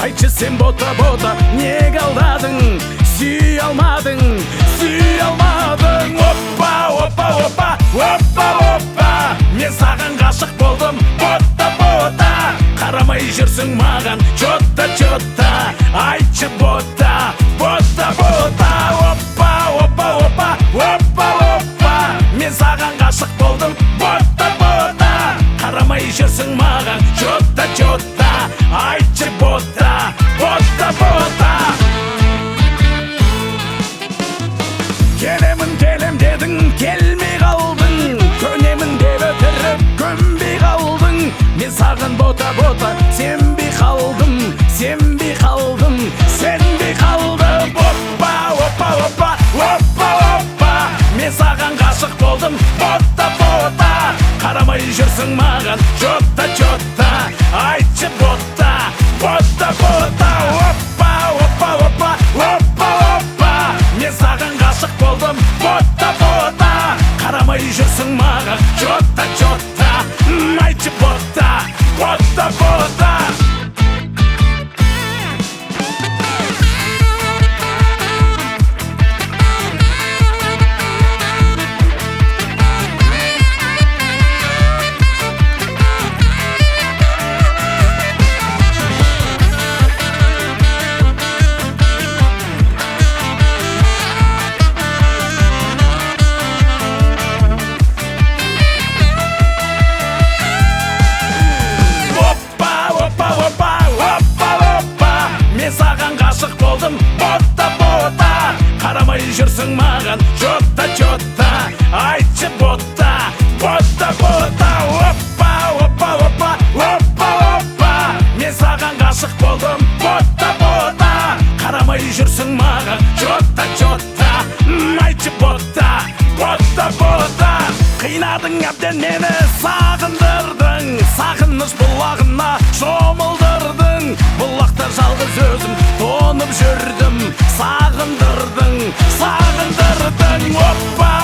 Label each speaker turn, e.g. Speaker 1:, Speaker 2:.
Speaker 1: айтшы сен бота неге алдадың, сүй алмадың, оппа, оппа, оппа, оппа, оппа, мен саған ғашық болдым, бота, қарамай жүрсің маған, чотта, айтшы бота, оппа, оппа, оппа, оппа, оппа, мен саған ғашық болдым, бота, қарамай жүрсің маған, чотта, айтшы бота, келем дедің, келмей қалдың, көнемін деп өтіріп, көнбей қалдың, мен саған бота, сенбей қалдым, оппа, оппа, оппа, оппа, оппа, мен саған ғашық болдым, бота, қарамай жүрсің маған, чотта, айтшы бота, оппа, оппа, оппа, оппа, мен саған ғашық болдым, бота, қарамай жүрсің маған, чотта, айтшы бота. Саған ғашық болдым, бота, қарамай жүрсің маған, чотта, айтшы бота, оппа, оппа, мен саған ғашық болдым, бота, қарамай жүрсің маған, чотта, айтшы бота, қинадың әбден мені, сағындырдың, сағыныш бұлағына шомылдырдың, бұлақта жалғыз өзім тонып жүрдім, сағындырдың, оппа,